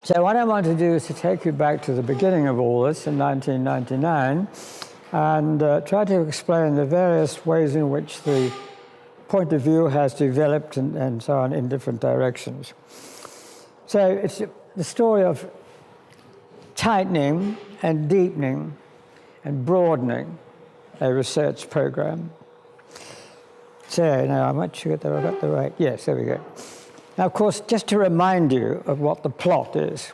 So what I want to do is to take you back to the beginning of all this in 1999 and try to explain the various ways in which the point of view has developed and so on in different directions. So it's the story of tightening and deepening and broadening a research program. So now I'm not sure that I got the right, yes, there we go. Now, of course, just to remind you of what the plot is,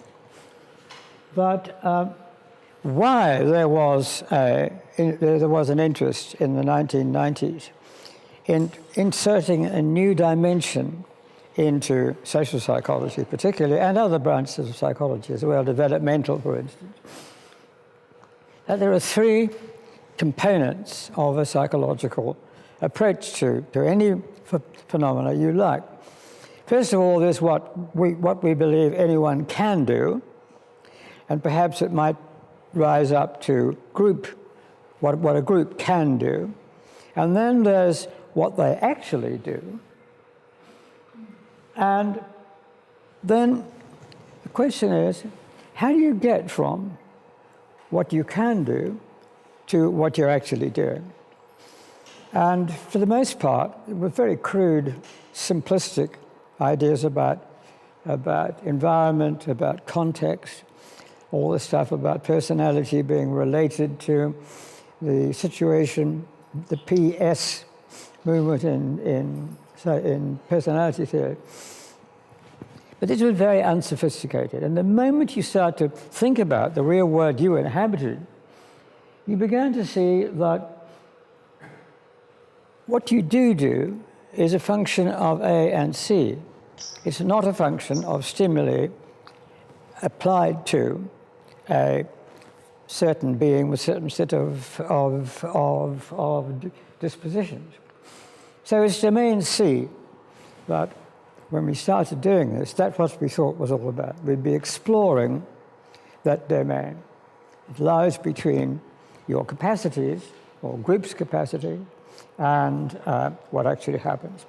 but why there was an interest in the 1990s in inserting a new dimension into social psychology particularly, and other branches of psychology as well, developmental, for instance, that there are three components of a psychological approach to any phenomena you like. First of all, there's what we believe anyone can do, and perhaps it might rise up to what a group can do. And then there's what they actually do. And then the question is, how do you get from what you can do to what you're actually doing? And for the most part, it was very crude, simplistic ideas about environment, about context, all this stuff about personality being related to the situation, the PS movement in personality theory. But this was very unsophisticated. And the moment you start to think about the real world you inhabited, you began to see that what you do is a function of A and C. It's not a function of stimuli applied to a certain being with a certain set of dispositions. So it's domain C that when we started doing this, that's what we thought was all about. We'd be exploring that domain. It lies between your capacities, or group's capacity, and what actually happens.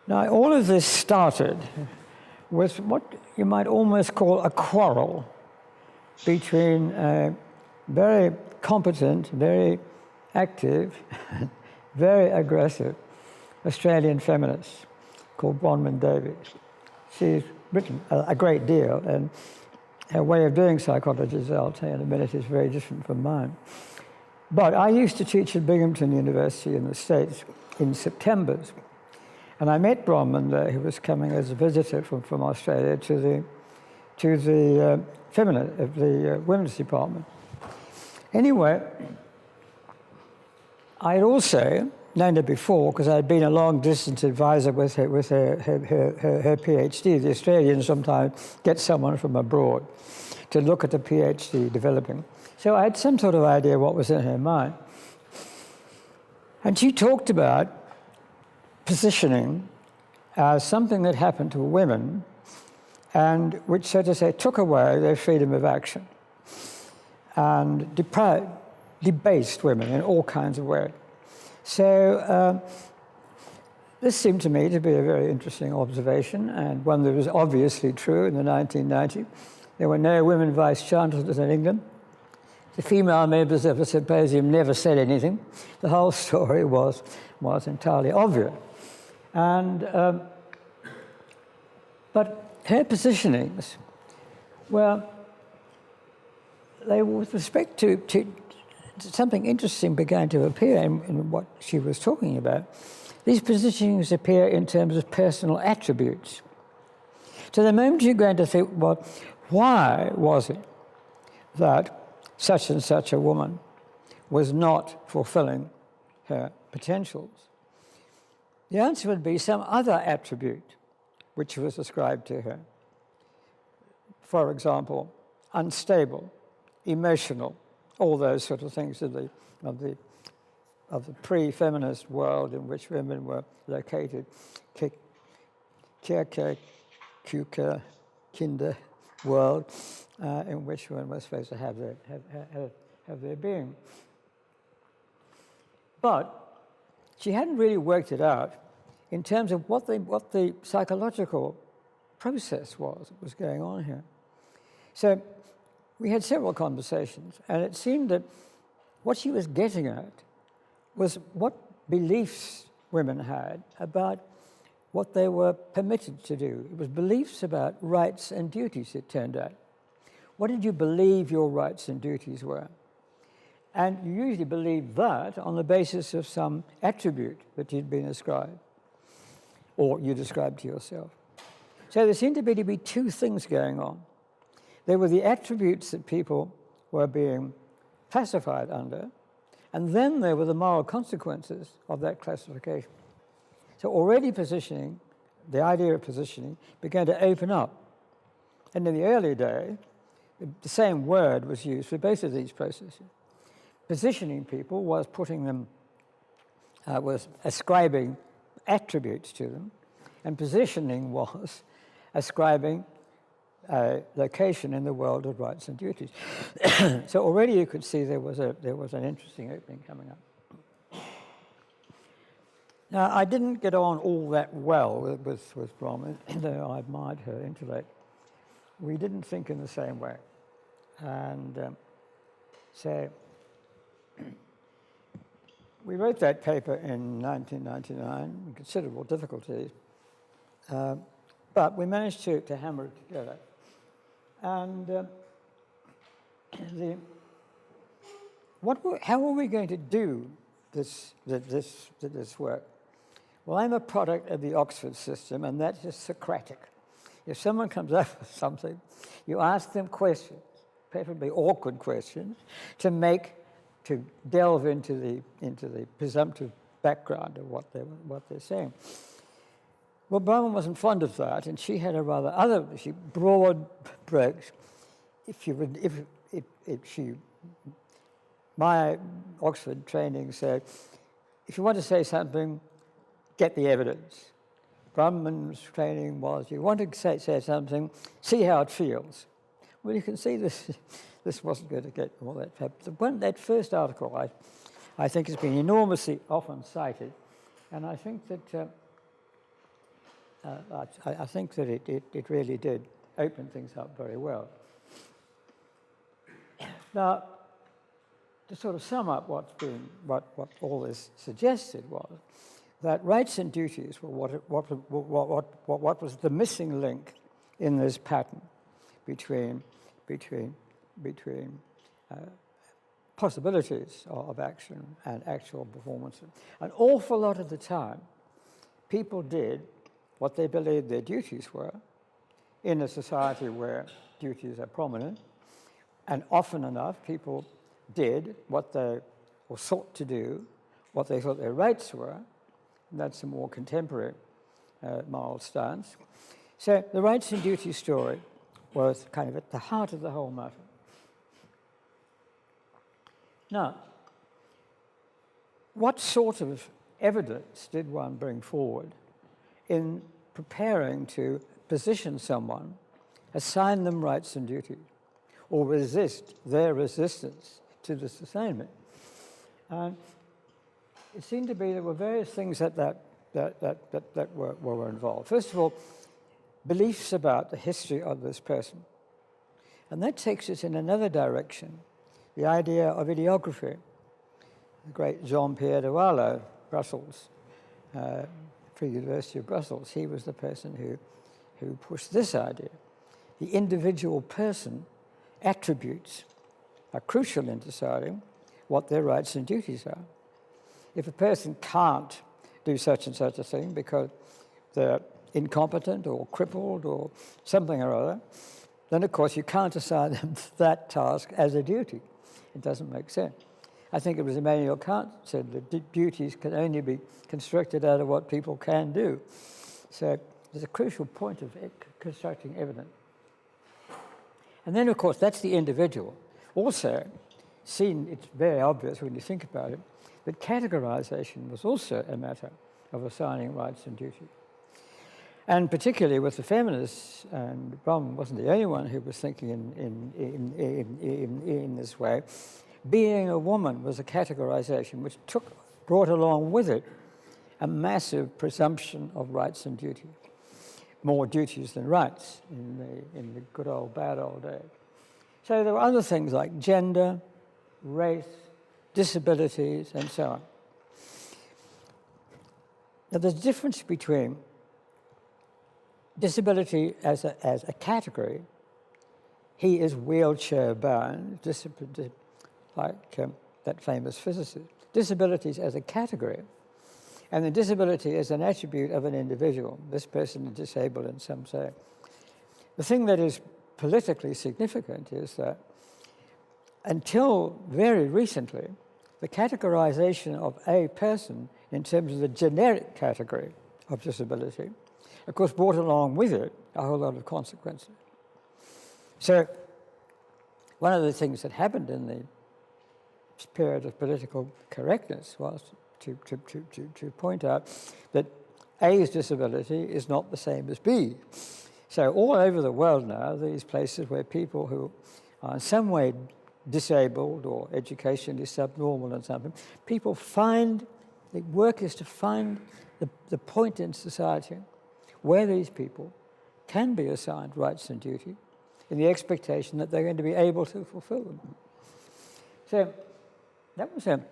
Now, all of this started with what you might almost call a quarrel between a very competent, very active, very aggressive Australian feminist called Bronwyn Davies. She's written a great deal, and her way of doing psychology, as I'll tell you in a minute, is very different from mine. But I used to teach at Binghamton University in the States in Septembers. And I met Bronwyn there, who was coming as a visitor from Australia to the women's department. Anyway, I had also known her before because I'd been a long-distance advisor with her PhD. The Australians sometimes get someone from abroad to look at the PhD developing. So I had some sort of idea what was in her mind. And she talked about positioning as something that happened to women and which, so to say, took away their freedom of action and debased women in all kinds of ways. So this seemed to me to be a very interesting observation, and one that was obviously true in the 1990s. There were no women vice-chancellors in England. The female members of the symposium never said anything. The whole story was entirely obvious. And but her positionings were, with respect to something interesting began to appear in what she was talking about. These positionings appear in terms of personal attributes. So the moment you're going to think, well, why was it that such and such a woman was not fulfilling her potentials? The answer would be some other attribute which was ascribed to her. For example, unstable, emotional, all those sort of things of the pre-feminist world in which women were located, Kirche, Kuka, Kinder world, in which women were supposed to have their being. But she hadn't really worked it out in terms of what the psychological process was going on here. So we had several conversations, and it seemed that what she was getting at was what beliefs women had about what they were permitted to do. It was beliefs about rights and duties, it turned out. What did you believe your rights and duties were? And you usually believed that on the basis of some attribute that you'd been ascribed, or you described to yourself. So there seemed to be two things going on. There were the attributes that people were being classified under, and then there were the moral consequences of that classification. So already positioning, the idea of positioning, began to open up. And in the early day, the same word was used for both of these processes. Positioning people was putting them, was ascribing attributes to them, and positioning was ascribing a location in the world of rights and duties. So already you could see there was an interesting opening coming up. Now, I didn't get on all that well with Brom, though I admired her intellect. We didn't think in the same way. And so we wrote that paper in 1999 with considerable difficulties, but we managed to hammer it together. And how are we going to do this work? Well, I'm a product of the Oxford system, and that's just Socratic. If someone comes up with something, you ask them questions, preferably awkward questions, to delve into the presumptive background of what they're saying. Well, Brom wasn't fond of that, and she had a rather broad brush. My Oxford training said, if you want to say something, get the evidence. Brumman's training was, you want to say something, see how it feels. Well, you can see this wasn't going to get all that. That first article, I think, has been enormously often cited, and I think that it really did open things up very well. Now, to sort of sum up what all this suggested was that rights and duties were what was the missing link in this pattern between possibilities of action and actual performance. An awful lot of the time, people did what they believed their duties were in a society where duties are prominent, and often enough, people did what they were sought to do, what they thought their rights were. And that's a more contemporary moral stance. So the rights and duties story was kind of at the heart of the whole matter. Now, what sort of evidence did one bring forward in preparing to position someone, assign them rights and duties, or resist their resistance to this assignment? It seemed to be there were various things that were involved. First of all, beliefs about the history of this person. And that takes us in another direction, the idea of ideography. The great Jean-Pierre de Waillow, Brussels, Free University of Brussels, he was the person who pushed this idea. The individual person attributes are crucial in deciding what their rights and duties are. If a person can't do such and such a thing because they're incompetent or crippled or something or other, then of course you can't assign them that task as a duty. It doesn't make sense. I think it was Immanuel Kant said that duties can only be constructed out of what people can do. So there's a crucial point of constructing evidence. And then of course that's the individual. Also, it's very obvious when you think about it, that categorization was also a matter of assigning rights and duties. And particularly with the feminists, and Brom wasn't the only one who was thinking in this way, being a woman was a categorization which brought along with it a massive presumption of rights and duties, more duties than rights in the good old, bad old days. So there were other things like gender, race, disabilities, and so on. Now, there's a difference between disability as a category. He is wheelchair bound, like that famous physicist. Disabilities as a category, and the disability is an attribute of an individual. This person is disabled in some way. The thing that is politically significant is that until very recently, the categorization of a person in terms of the generic category of disability, of course, brought along with it a whole lot of consequences. So one of the things that happened in the period of political correctness was to point out that A's disability is not the same as B. So all over the world now, these places where people who are in some way disabled or educationally subnormal and something, people find, the work is to find the point in society where these people can be assigned rights and duty in the expectation that they're going to be able to fulfill them. So that was a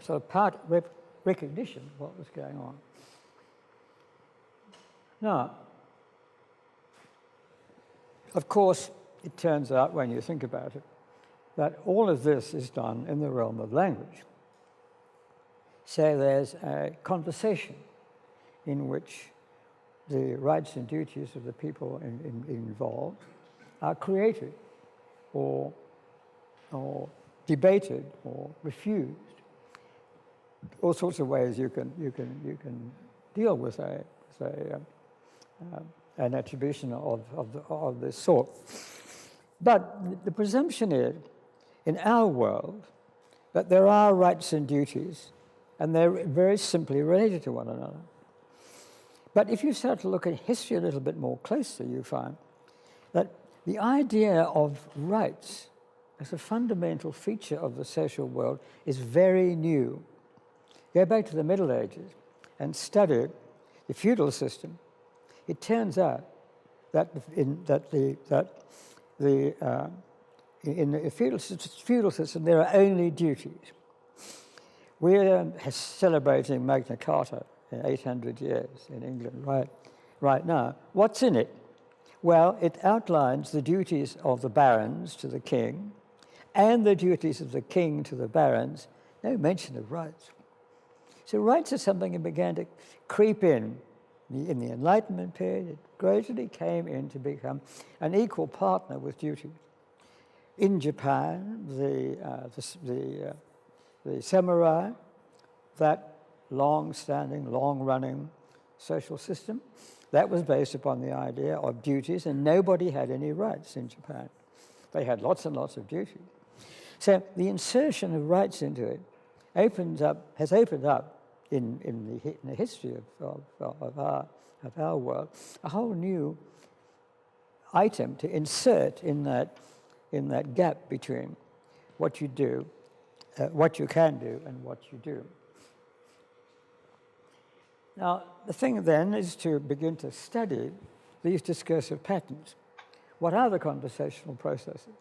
sort of part recognition of what was going on. Now, of course, it turns out, when you think about it, that all of this is done in the realm of language. So there's a conversation in which the rights and duties of the people involved are created or debated or refused. All sorts of ways you can deal with an attribution of this sort. But the presumption is, in our world, that there are rights and duties, and they're very simply related to one another. But if you start to look at history a little bit more closely, you find that the idea of rights as a fundamental feature of the social world is very new. Go back to the Middle Ages and study the feudal system. It turns out that in the feudal system there are only duties. We're celebrating Magna Carta in 800 years in England right now. What's in it? Well, it outlines the duties of the barons to the king and the duties of the king to the barons. No mention of rights. So rights are something that began to creep in the Enlightenment period. It gradually came in to become an equal partner with duty. In Japan, the samurai, that long-standing, long-running social system, that was based upon the idea of duties, and nobody had any rights in Japan. They had lots and lots of duties. So the insertion of rights into it has opened up in the history of our world a whole new item to insert in that gap between what you do, what you can do, and what you do. Now, the thing then is to begin to study these discursive patterns. What are the conversational processes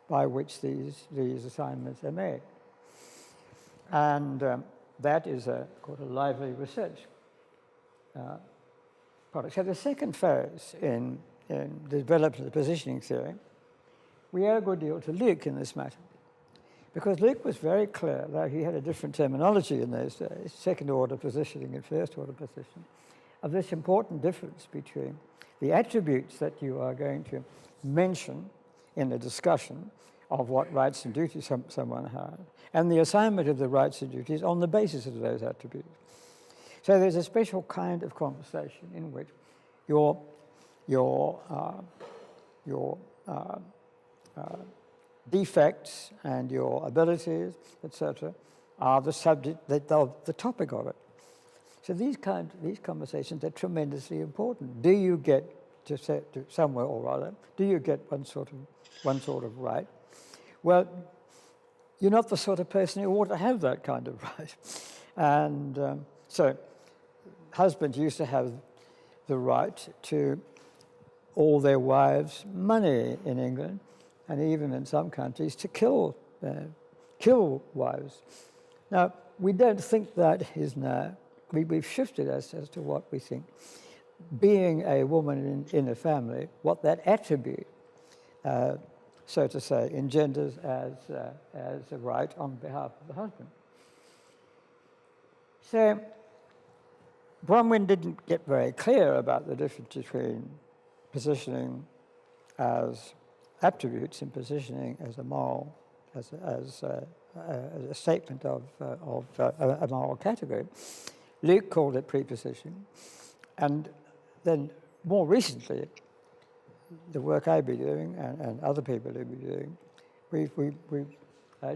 by which these assignments are made? And that is called a lively research product. So the second phase in the development of the positioning theory, we owe a good deal to Luke in this matter. Because Luke was very clear, though he had a different terminology in those days, second-order positioning and first-order positioning, of this important difference between the attributes that you are going to mention in the discussion of what rights and duties someone has, and the assignment of the rights and duties on the basis of those attributes. So there's a special kind of conversation in which your defects and your abilities, etc., are the subject, the topic of it. So these conversations are tremendously important. Do you get to somewhere or other? Do you get one sort of right? Well, you're not the sort of person who ought to have that kind of right. And So husbands used to have the right to all their wives' money in England, and even in some countries to kill wives. Now, we don't think that is now. We've shifted as to what we think. Being a woman in a family, what that attribute, so to say, engenders as a right on behalf of the husband. So Bronwyn didn't get very clear about the difference between positioning as attributes and positioning as a moral, as a statement of a moral category. Luke called it prepositioning, and then more recently, the work I've been doing and other people have been doing,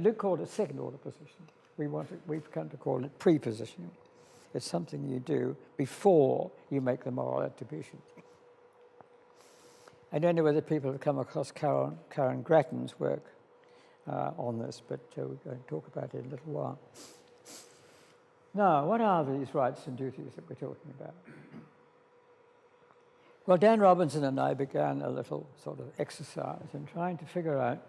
Luke called it second order position. We've come to call it prepositioning. It's something you do before you make the moral attribution. I don't know whether people have come across Karen Grattan's work on this, but we're going to talk about it in a little while. Now, what are these rights and duties that we're talking about? Well, Dan Robinson and I began a little sort of exercise in trying to figure out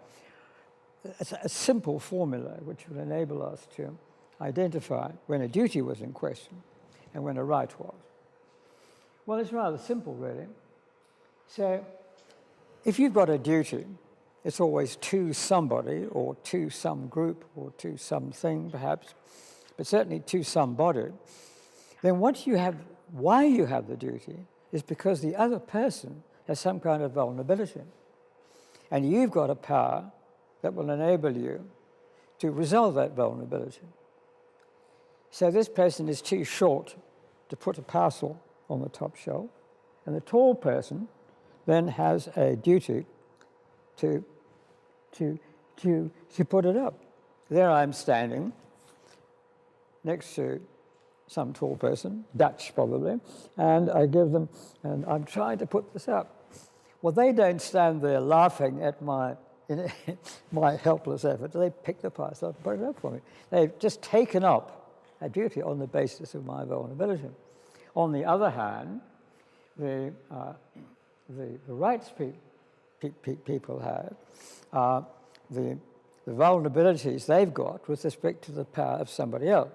a simple formula which would enable us to identify when a duty was in question and when a right was. Well, it's rather simple, really. So, if you've got a duty, it's always to somebody or to some group or to something, perhaps, but certainly to somebody. Then why you have the duty is because the other person has some kind of vulnerability. And you've got a power that will enable you to resolve that vulnerability. So this person is too short to put a parcel on the top shelf, and the tall person then has a duty to put it up. There I'm standing next to some tall person, Dutch probably, and I give them, and I'm trying to put this up. Well, they don't stand there laughing at my helpless effort. They pick the parcel up and put it up for me. They've just taken up a duty on the basis of my vulnerability. On the other hand, the rights people have are the vulnerabilities they've got with respect to the power of somebody else.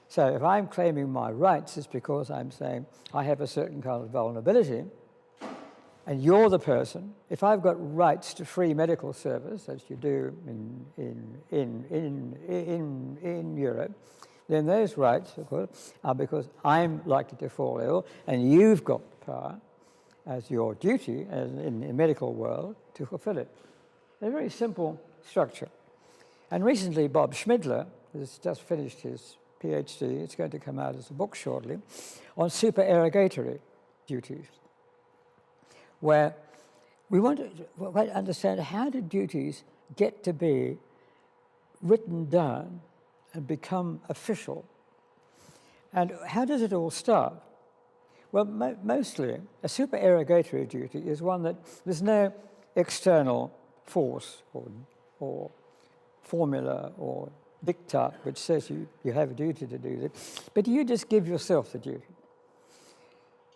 So if I'm claiming my rights, it's because I'm saying I have a certain kind of vulnerability, and you're the person. If I've got rights to free medical service, as you do in Europe, then those rights, of course, are because I'm likely to fall ill, and you've got the power, as your duty, as in the medical world, to fulfill it. A very simple structure. And recently, Bob Schmidler has just finished his PhD, it's going to come out as a book shortly, on supererogatory duties, where we want to understand how do duties get to be written down and become official, and how does it all start? Well, mostly a supererogatory duty is one that there's no external force or formula or diktat which says you have a duty to do this, but you just give yourself the duty.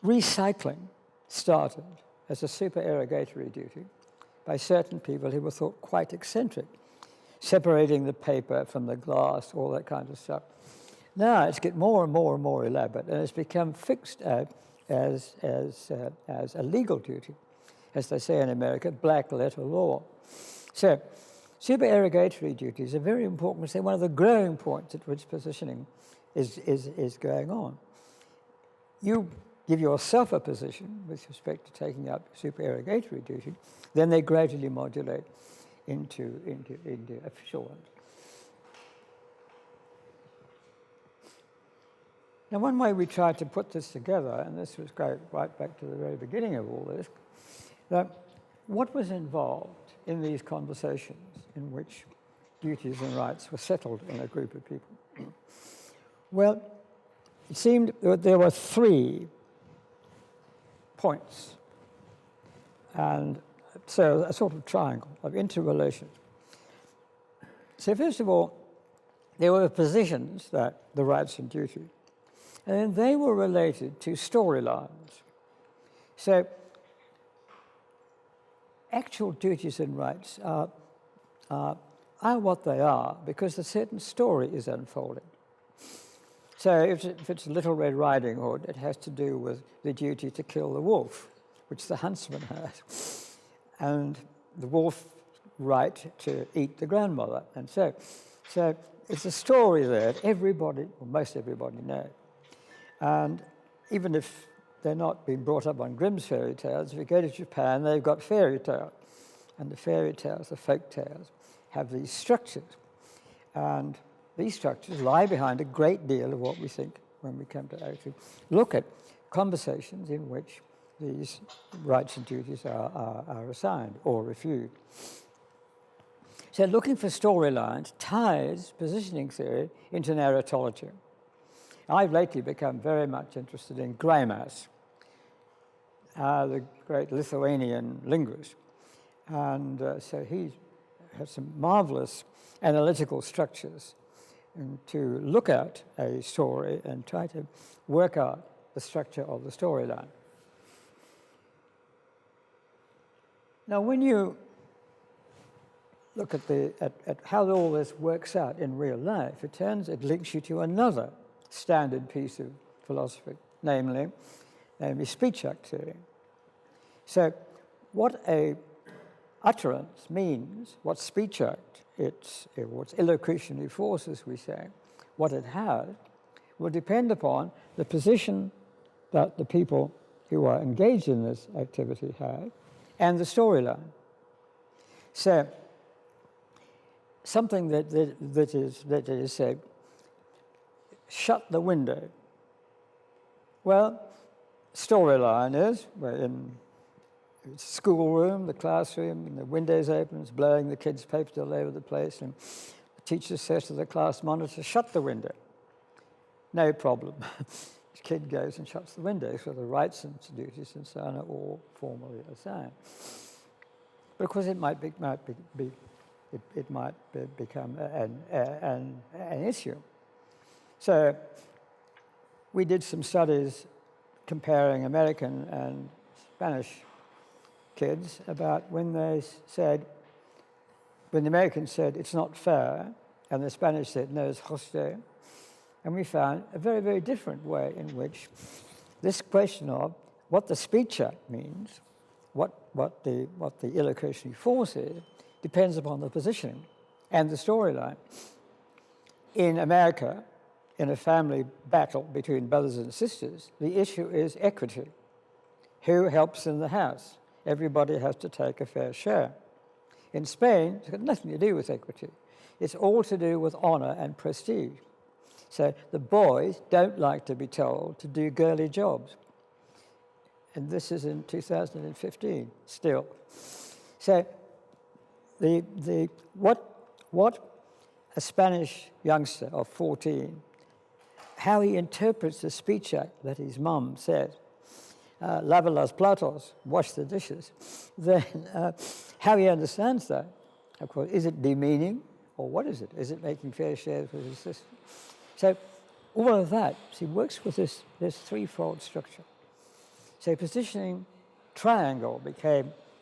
Recycling started as a supererogatory duty by certain people who were thought quite eccentric, separating the paper from the glass, all that kind of stuff. Now it's getting more and more and more elaborate, and it's become fixed out as a legal duty, as they say in America, black letter law. So supererogatory duties are very important because they're one of the growing points at which positioning is going on. You give yourself a position with respect to taking up supererogatory duty, then they gradually modulate into official ones. Now, one way we tried to put this together, and this was going right back to the very beginning of all this, that what was involved in these conversations in which duties and rights were settled in a group of people? Well, it seemed that there were 3 points, and so a sort of triangle of interrelation. So first of all, there were positions that the rights and duties, And they were related to storylines. So actual duties and rights are what they are because a certain story is unfolding. So if it's Little Red Riding Hood, it has to do with the duty to kill the wolf, which the huntsman has, and the wolf right to eat the grandmother. And so it's a story that everybody, or most everybody, knows. And even if they're not being brought up on Grimm's fairy tales, if you go to Japan, they've got fairy tales. And the fairy tales, the folk tales, have these structures. And these structures lie behind a great deal of what we think when we come to actually look at conversations in which these rights and duties are assigned or refused. So looking for storylines ties positioning theory into narratology. I've lately become very much interested in Greimas, the great Lithuanian linguist. And so he has some marvelous analytical structures to look at a story and try to work out the structure of the storyline. Now, when you look at how all this works out in real life, it links you to another standard piece of philosophy, namely speech act theory. So what a utterance means, what speech act, what's illocutionary force, as we say, what it has, will depend upon the position that the people who are engaged in this activity have and the storyline. So something that is say, shut the window. Well, storyline is we're in the schoolroom, the classroom, and the window's open, it's blowing, the kids' papers all over the place, and the teacher says to the class monitor, shut the window. No problem. The kid goes and shuts the window, so the rights and duties and so on are all formally assigned. But of course, it might become an issue. So we did some studies comparing American and Spanish kids about when the Americans said it's not fair, and the Spanish said no, it's justo. And we found a very, very different way in which this question of what the speech act means, what the illocutionary force is, depends upon the positioning and the storyline. In America, in a family battle between brothers and sisters, the issue is equity. Who helps in the house? Everybody has to take a fair share. In Spain, it's got nothing to do with equity. It's all to do with honor and prestige. So the boys don't like to be told to do girly jobs. And this is in 2015 still. So what a Spanish youngster of 14, how he interprets the speech act that his mum said, lava los platos, wash the dishes, then how he understands that, of course, is it demeaning or what is it? Is it making fair shares with his sister? So all of that, works with this threefold structure. So positioning triangle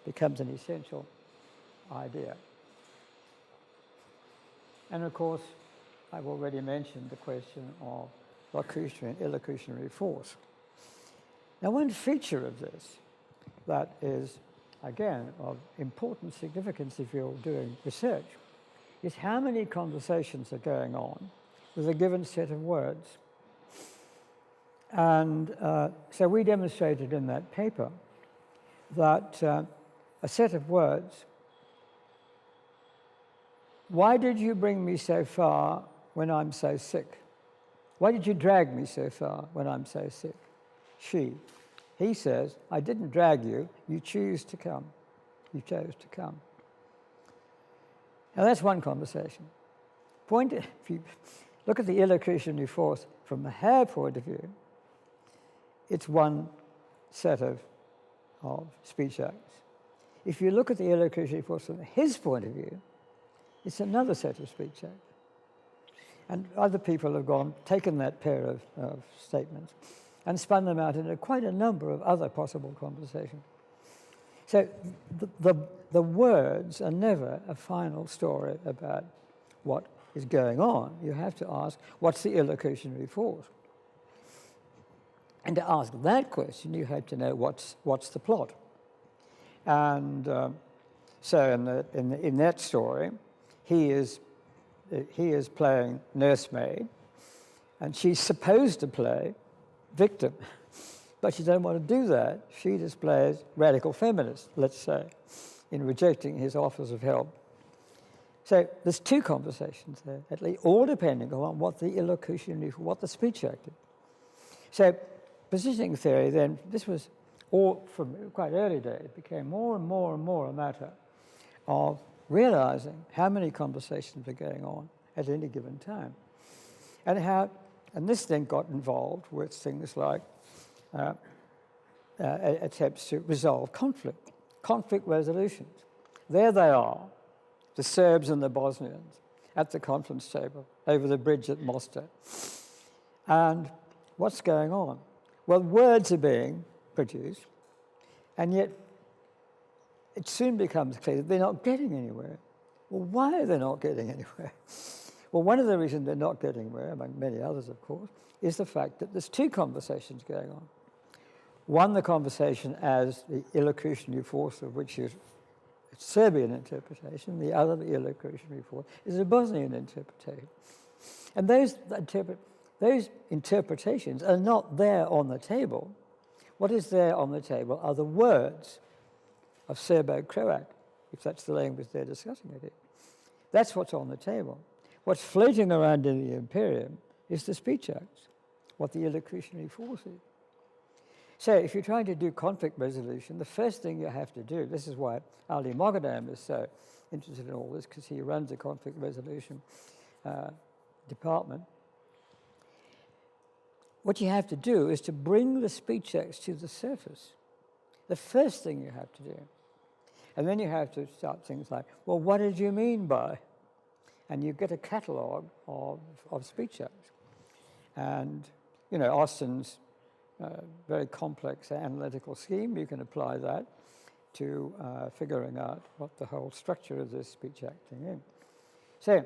becomes an essential idea. And of course, I've already mentioned the question of locutionary and illocutionary force. Now, one feature of this that is, again, of important significance if you're doing research is how many conversations are going on with a given set of words. And so we demonstrated in that paper that a set of words, why did you bring me so far when I'm so sick? Why did you drag me so far when I'm so sick? She. He says, I didn't drag you, you choose to come. You chose to come. Now that's one conversation. If you look at the illocutionary force from her point of view, it's one set of speech acts. If you look at the illocutionary force from his point of view, it's another set of speech acts. And other people have taken that pair of statements and spun them out into quite a number of other possible conversations. So the words are never a final story about what is going on. You have to ask, what's the illocutionary force? And to ask that question, you have to know what's the plot. And so in that story, he is playing nursemaid, and she's supposed to play victim, but she doesn't want to do that. She displays radical feminist, let's say, in rejecting his offers of help. So there's two conversations there, at least, all depending on what the illocutionary, what the speech acted. So positioning theory then, this was all from quite early days, became more and more and more a matter of realizing how many conversations were going on at any given time. And this then got involved with things like attempts to resolve conflict resolutions. There they are, the Serbs and the Bosnians, at the conference table over the bridge at Mostar. And what's going on? Well, words are being produced, and yet it soon becomes clear that they're not getting anywhere. Well, why are they not getting anywhere? Well, one of the reasons they're not getting anywhere, among many others, of course, is the fact that there's two conversations going on. One, the conversation as the illocutionary force of which is a Serbian interpretation. The other, the illocutionary force, is a Bosnian interpretation. And those interpretations are not there on the table. What is there on the table are the words of Serbo-Croat, if that's the language they're discussing it in. That's what's on the table. What's floating around in the Imperium is the speech acts, what the illocutionary force is. So if you're trying to do conflict resolution, the first thing you have to do, this is why Ali Moghadam is so interested in all this, because he runs a conflict resolution department. What you have to do is to bring the speech acts to the surface. The first thing you have to do. And then you have to start things like, well, what did you mean by? And you get a catalogue of speech acts. And, you know, Austin's very complex analytical scheme, you can apply that to figuring out what the whole structure of this speech acting is. So,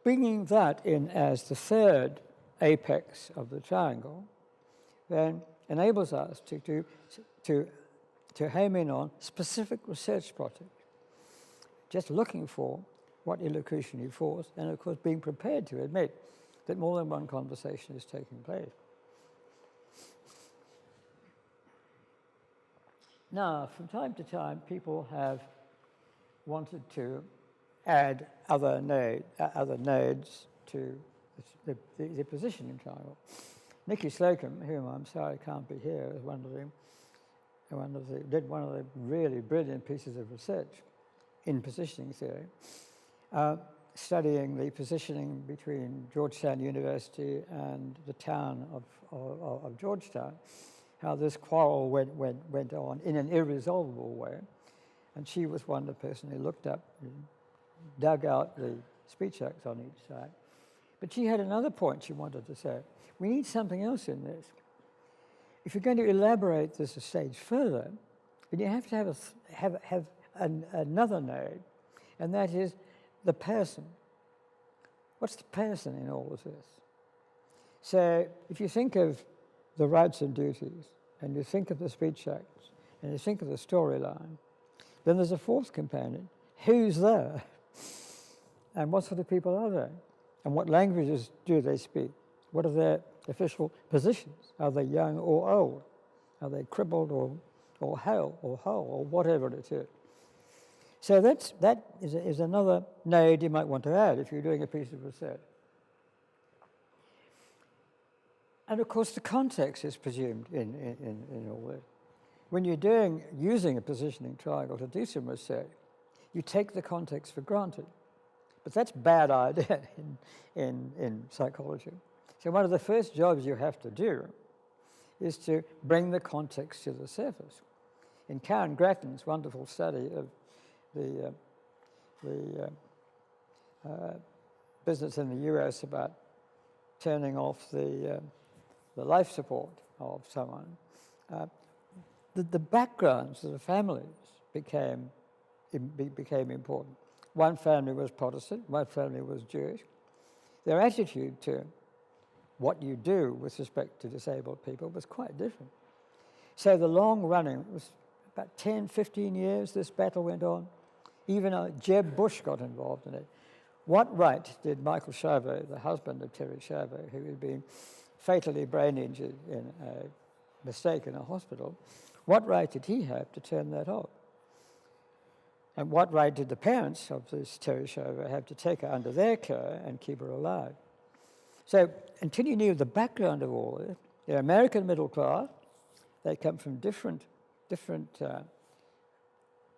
bringing that in as the third apex of the triangle, then enables us to home in on specific research projects, just looking for what illocutionary force, and of course being prepared to admit that more than one conversation is taking place. Now, from time to time, people have wanted to add other nodes to the positioning triangle. Nicky Slocum, whom I'm sorry can't be here, is did one of the really brilliant pieces of research in positioning theory, studying the positioning between Georgetown University and the town of Georgetown, how this quarrel went on in an irresolvable way. And she was one of the person who looked up and dug out the speech acts on each side. But she had another point she wanted to say. We need something else in this. If you're going to elaborate this a stage further, then you have to have another node, and that is the person. What's the person in all of this? So if you think of the rights and duties, and you think of the speech acts, and you think of the storyline, then there's a fourth component. Who's there? And what sort of people are they? And what languages do they speak? What are their official positions? Are they young or old? Are they crippled or hale or whole or whatever it is? So that is another node you might want to add if you're doing a piece of research. And of course, the context is presumed in all this. When you're using a positioning triangle to do some research, you take the context for granted. But that's a bad idea in psychology. So one of the first jobs you have to do is to bring the context to the surface. In Karen Grattan's wonderful study of the business in the US about turning off the life support of someone, the backgrounds of the families became important. One family was Protestant, one family was Jewish. Their attitude to what you do with respect to disabled people was quite different. So the long running, it was about 10, 15 years this battle went on. Even Jeb Bush got involved in it. What right did Michael Chauveau, the husband of Terry Chauveau, who had been fatally brain injured in a mistake in a hospital, what right did he have to turn that off? And what right did the parents of this Terry Chauveau have to take her under their care and keep her alive? So until you knew the background of all this, the American middle class, they come from different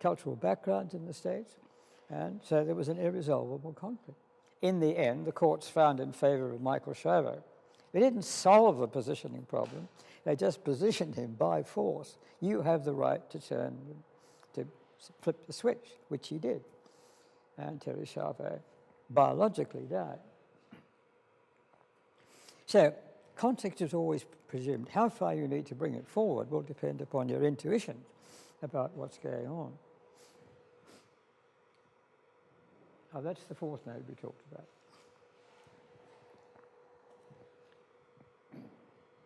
cultural backgrounds in the States, and so there was an irresolvable conflict. In the end, the courts found in favor of Michael Chauveau. They didn't solve the positioning problem, they just positioned him by force. You have the right to flip the switch, which he did. And Terry Chauveau biologically died. So context is always presumed. How far you need to bring it forward will depend upon your intuition about what's going on. Oh, that's the fourth node we talked about.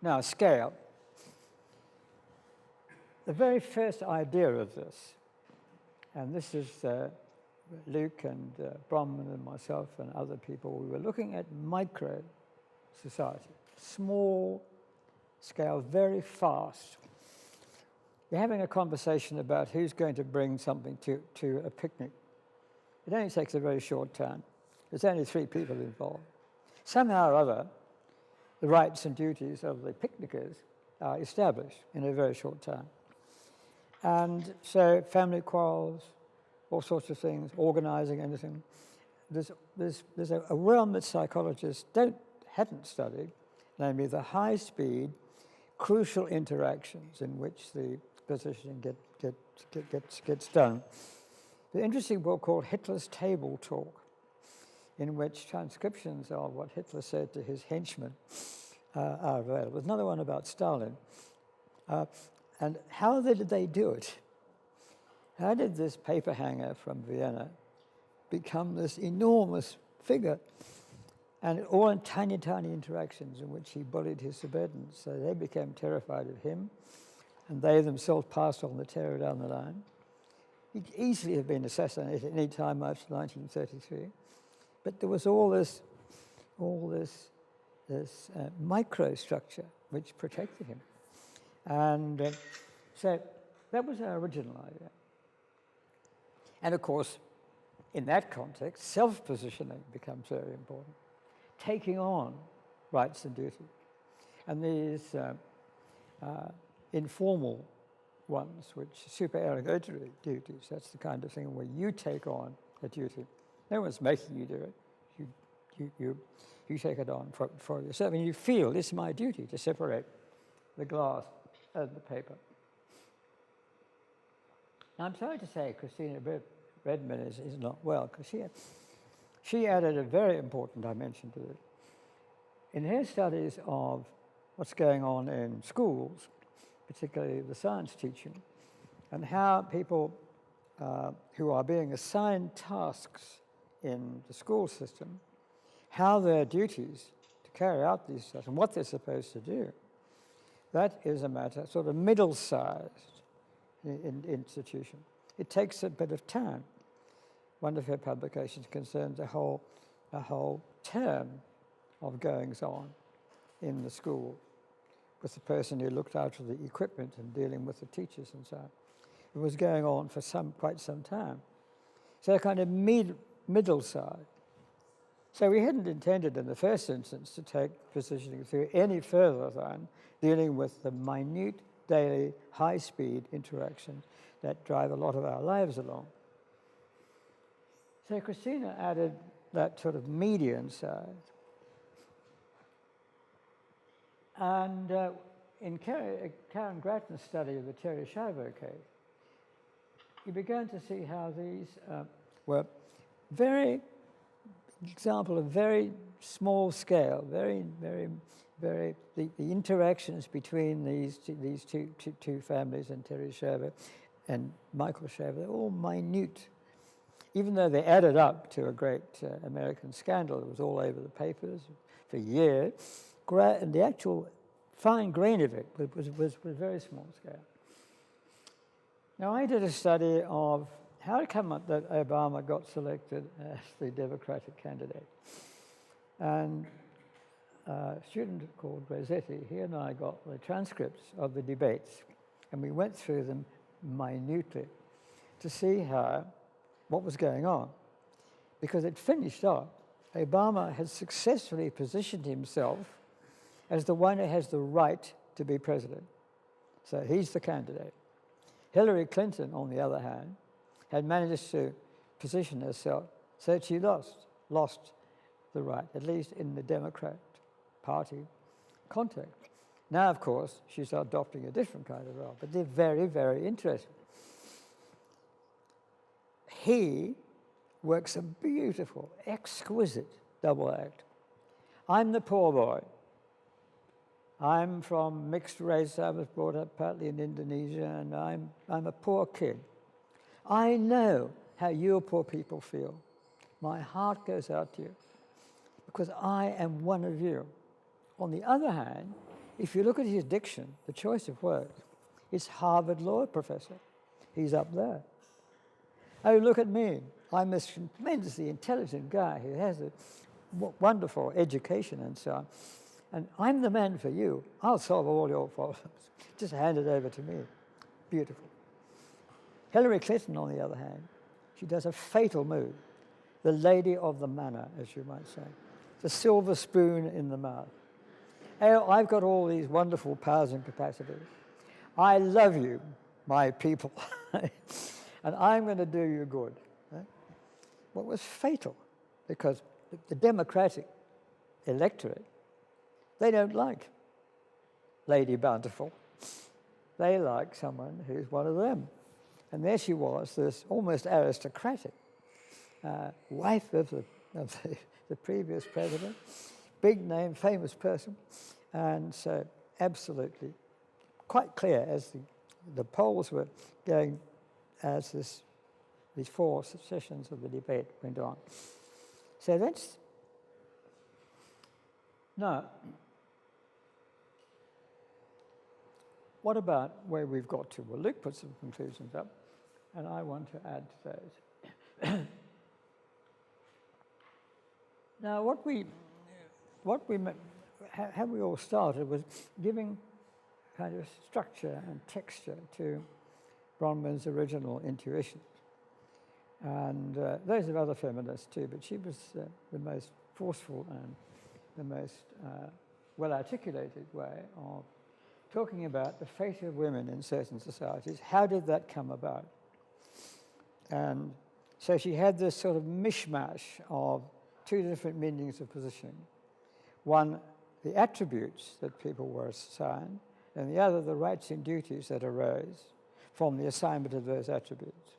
Now, scale. The very first idea of this, and this is Luke and Bronman and myself and other people, we were looking at micro society, small scale, very fast. You're having a conversation about who's going to bring something to a picnic. It only takes a very short time. There's only 3 people involved. Somehow or other, the rights and duties of the picnickers are established in a very short time. And so family quarrels, all sorts of things, organizing anything. There's a realm that psychologists hadn't studied, namely the high-speed, crucial interactions in which the positioning gets done. The interesting book called Hitler's Table Talk, in which transcriptions of what Hitler said to his henchmen are available. There's another one about Stalin. And how did they do it? How did this paper hanger from Vienna become this enormous figure? And all in tiny, tiny interactions in which he bullied his subordinates. So they became terrified of him, and they themselves passed on the terror down the line. He could easily have been assassinated at any time after 1933. But there was all this microstructure which protected him. And so that was our original idea. And of course, in that context, self-positioning becomes very important. Taking on rights and duties. And these informal ones, which supererogatory duties, that's the kind of thing where you take on a duty. No one's making you do it. You take it on for yourself, and you feel it's my duty to separate the glass and the paper. Now, I'm sorry to say Christina Redman is not well, because she added a very important dimension to it. In her studies of what's going on in schools, particularly the science teaching, and how people who are being assigned tasks in the school system, how their duties to carry out these tasks and what they're supposed to do, that is a matter, sort of middle-sized institution. It takes a bit of time. One of her publications concerns a whole term of goings-on in the school with the person who looked after the equipment and dealing with the teachers and so on. It was going on for quite some time. So a kind of middle side. So we hadn't intended in the first instance to take positioning theory any further than dealing with the minute, daily, high-speed interactions that drive a lot of our lives along. So Christina added that sort of median side. And in Karen Gratton's study of the Terry Chauveau case, you began to see how these were very example of very small scale, very, the interactions between these two families, and Terry Shaver and Michael Shaver, they're all minute. Even though they added up to a great American scandal, it was all over the papers for years, and the actual fine grain of it was very small scale. Now, I did a study of how it came up that Obama got selected as the Democratic candidate. And a student called Rossetti, he and I got the transcripts of the debates, and we went through them minutely to see what was going on. Because it finished up, Obama had successfully positioned himself as the one who has the right to be president. So he's the candidate. Hillary Clinton, on the other hand, had managed to position herself so that she lost the right, at least in the Democrat Party context. Now, of course, she's adopting a different kind of role, but they're very, very interesting. He works a beautiful, exquisite double act. I'm the poor boy. I'm from mixed race. I was brought up partly in Indonesia, and I'm a poor kid. I know how you poor people feel. My heart goes out to you because I am one of you. On the other hand, if you look at his diction, the choice of words, it's Harvard law professor. He's up there. Oh, look at me. I'm this tremendously intelligent guy who has a wonderful education and so on. And I'm the man for you. I'll solve all your problems. Just hand it over to me. Beautiful. Hillary Clinton, on the other hand, she does a fatal move. The lady of the manor, as you might say. The silver spoon in the mouth. Oh, I've got all these wonderful powers and capacities. I love you, my people. And I'm going to do you good. What was fatal, because the Democratic electorate, they don't like Lady Bountiful. They like someone who's one of them. And there she was, this almost aristocratic wife of the previous president, big name, famous person, and so absolutely quite clear as the polls were going as these four sessions of the debate went on. So that's... Now, what about where we've got to? Well, Luke put some conclusions up, and I want to add to those. Now, how we all started was giving kind of structure and texture to Bronwyn's original intuition. And those of other feminists too, but she was the most forceful and the most well-articulated way of talking about the fate of women in certain societies. How did that come about? And so she had this sort of mishmash of two different meanings of positioning. One, the attributes that people were assigned, and the other, the rights and duties that arose from the assignment of those attributes.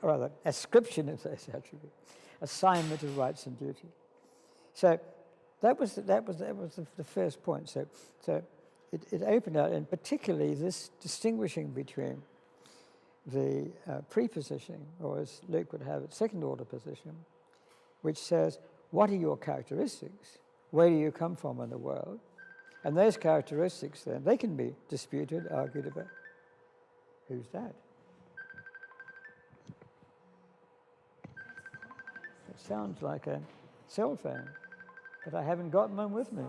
Rather, ascription of those attributes, assignment of rights and duty. So that was the first point. So it opened out, and particularly this distinguishing between the prepositioning, or as Luke would have it, second-order position, which says, what are your characteristics? Where do you come from in the world? And those characteristics, then, they can be disputed, argued about. Who's that? It sounds like a cell phone, but I haven't got one with me.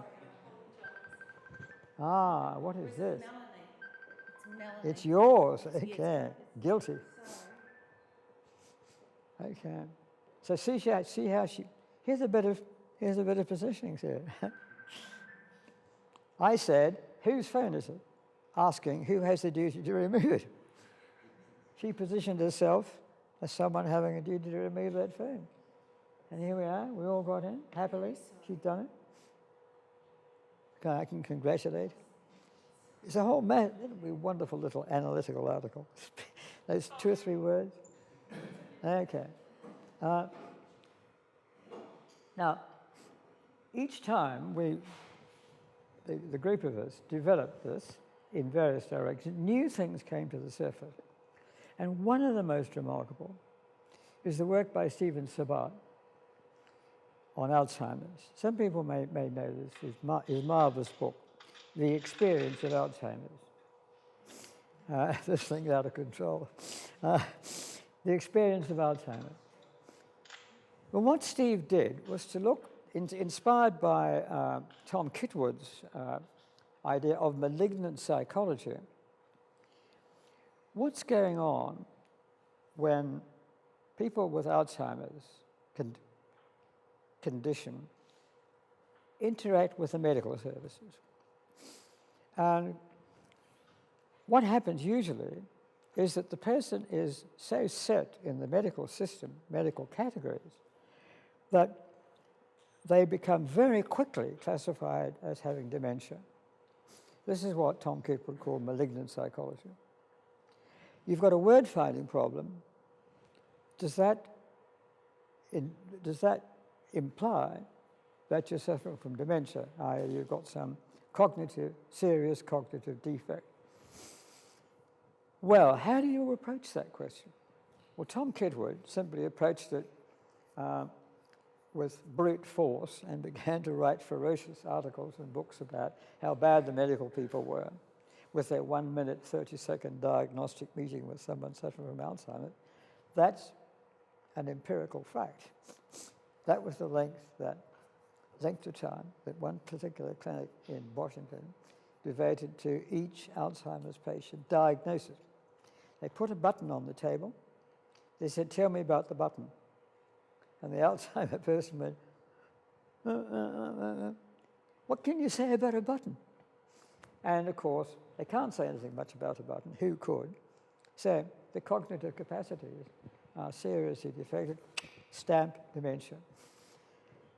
Ah, what is this? It's Melanie. It's yours. Okay. Guilty. Okay. So see how she. Here's a bit of positioning here. I said, whose phone is it? Asking who has the duty to remove it. She positioned herself as someone having a duty to remove that phone. And here we are, we all got in, happily. She's done it. I can congratulate her. It's a whole it'll be a wonderful little analytical article. Those 2 or 3 words. Okay. Now, each time the group of us developed this in various directions, new things came to the surface. And one of the most remarkable is the work by Stephen Sabat on Alzheimer's. Some people may know this, his marvelous book, The Experience of Alzheimer's. This thing's out of control. The Experience of Alzheimer's. Well, what Steve did was to look, inspired by Tom Kitwood's idea of malignant psychology, what's going on when people with Alzheimer's condition interact with the medical services. And what happens usually is that the person is so set in the medical system, medical categories, that they become very quickly classified as having dementia. This is what Tom Kitwood called malignant psychology. You've got a word-finding problem. Does that imply that you're suffering from dementia, i.e. you've got some serious cognitive defect? Well, how do you approach that question? Well, Tom Kitwood simply approached it with brute force and began to write ferocious articles and books about how bad the medical people were with their 1 minute, 30-second diagnostic meeting with someone suffering from Alzheimer's. That's an empirical fact. That was the length of time that one particular clinic in Washington devoted to each Alzheimer's patient diagnosis. They put a button on the table. They said, "Tell me about the button." And the Alzheimer person went, "What can you say about a button?" And of course, they can't say anything much about a button. Who could? So the cognitive capacities are seriously defective, stamped dementia.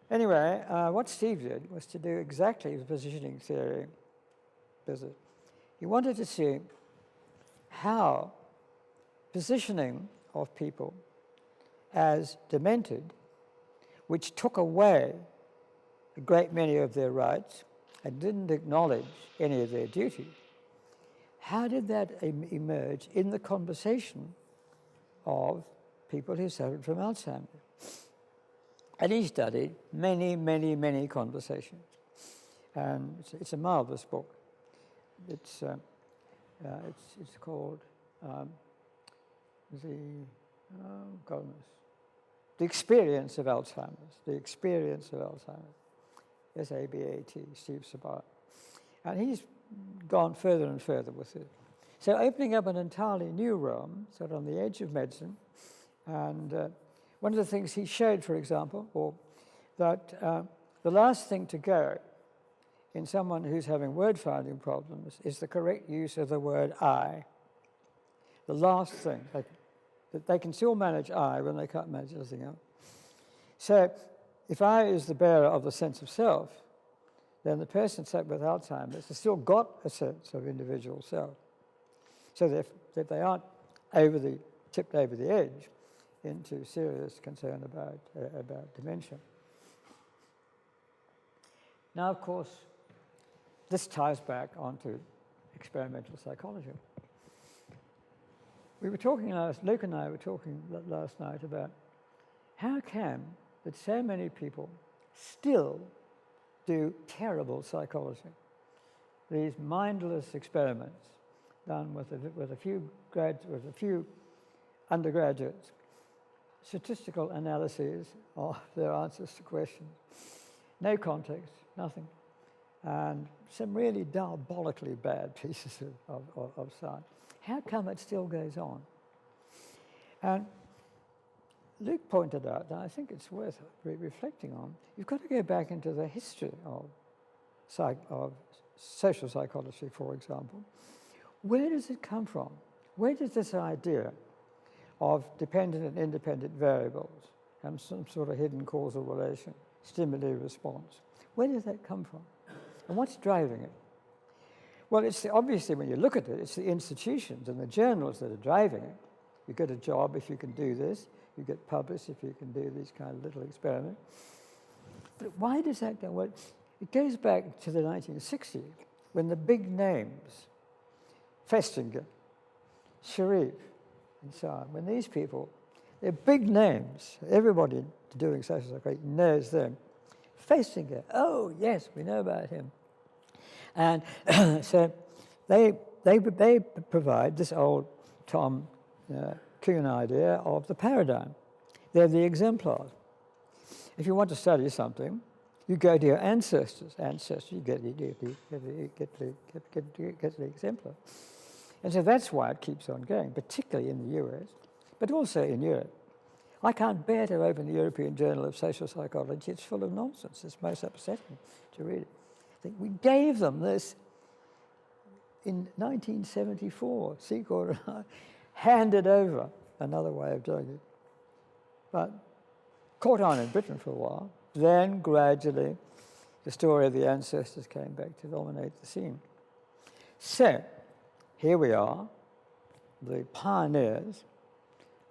Anyway, what Steve did was to do exactly the positioning theory visit. He wanted to see how positioning of people as demented, which took away a great many of their rights and didn't acknowledge any of their duties, how did that emerge in the conversation of people who suffered from Alzheimer's? And he studied many, many, many conversations. And it's a marvelous book. It's called The Experience of Alzheimer's. The Experience of Alzheimer's. S-A-B-A-T, Steve Sabat. And he's gone further and further with it. So opening up an entirely new realm, sort of on the edge of medicine. And one of the things he showed, for example, that the last thing to go in someone who's having word-finding problems is the correct use of the word I. The last thing. They can still manage I when they can't manage anything else. So if I is the bearer of the sense of self, then the person with Alzheimer's has still got a sense of individual self. So that they aren't tipped over the edge into serious concern about dementia. Now, of course, this ties back onto experimental psychology. We were talking Luke and I were talking last night about how come that so many people still do terrible psychology. These mindless experiments done with a few undergraduates, statistical analyses of their answers to questions, no context, nothing, and some really diabolically bad pieces of science. How come it still goes on? And Luke pointed out, and I think it's worth reflecting on, you've got to go back into the history of social psychology, for example. Where does it come from? Where does this idea of dependent and independent variables and some sort of hidden causal relation, stimuli response, where does that come from? And what's driving it? Well, obviously, when you look at it, it's the institutions and the journals that are driving it. You get a job if you can do this. You get published if you can do these kind of little experiments. But why does that go? Well, it goes back to the 1960s, when the big names, Festinger, Sharif, and so on, when these people, they're big names, everybody doing social psychology knows them. Festinger, oh yes, we know about him. And so they provide this old Tom Kuhn idea of the paradigm. They're the exemplars. If you want to study something, you go to your ancestors. You get the exemplar. And so that's why it keeps on going, particularly in the US, but also in Europe. I can't bear to open the European Journal of Social Psychology. It's full of nonsense. It's most upsetting to read it. I think we gave them this in 1974. Secor and I handed over another way of doing it. But caught on in Britain for a while. Then gradually the story of the ancestors came back to dominate the scene. So here we are, the pioneers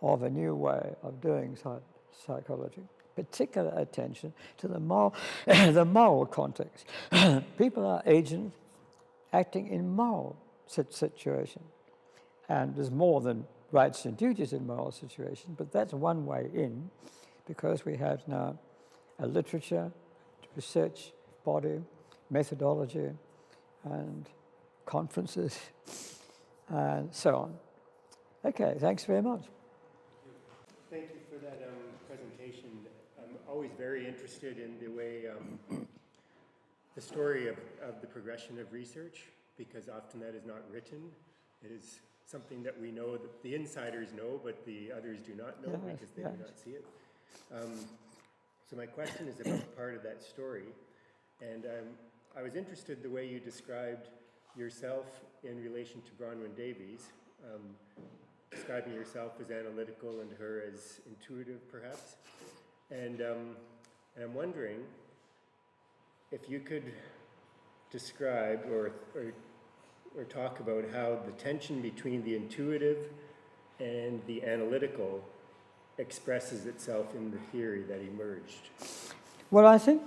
of a new way of doing psychology. Particular attention to the moral context. People are agents acting in moral situations. And there's more than rights and duties in moral situations, but that's one way in, because we have now a literature, research body, methodology, and conferences, and so on. Okay, thanks very much. Thank you for that presentation. I'm always very interested in the way, the story of the progression of research, because often that is not written. It is something that we know, that the insiders know, but the others do not know because they do not see it. So my question is about part of that story. And I was interested the way you described yourself in relation to Bronwyn Davies, describing yourself as analytical and her as intuitive, perhaps. And I'm wondering if you could describe or talk about how the tension between the intuitive and the analytical expresses itself in the theory that emerged. Well, I think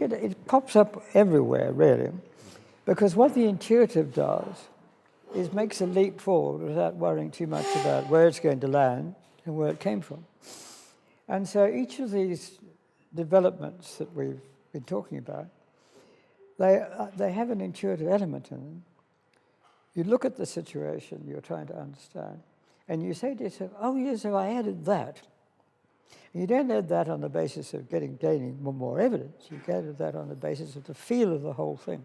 it pops up everywhere, really, because what the intuitive does is makes a leap forward without worrying too much about where it's going to land and where it came from. And so each of these developments that we've been talking about, they have an intuitive element in them. You look at the situation you're trying to understand, and you say to yourself, oh yes, so I added that. And you don't add that on the basis of gaining more evidence. You added that on the basis of the feel of the whole thing.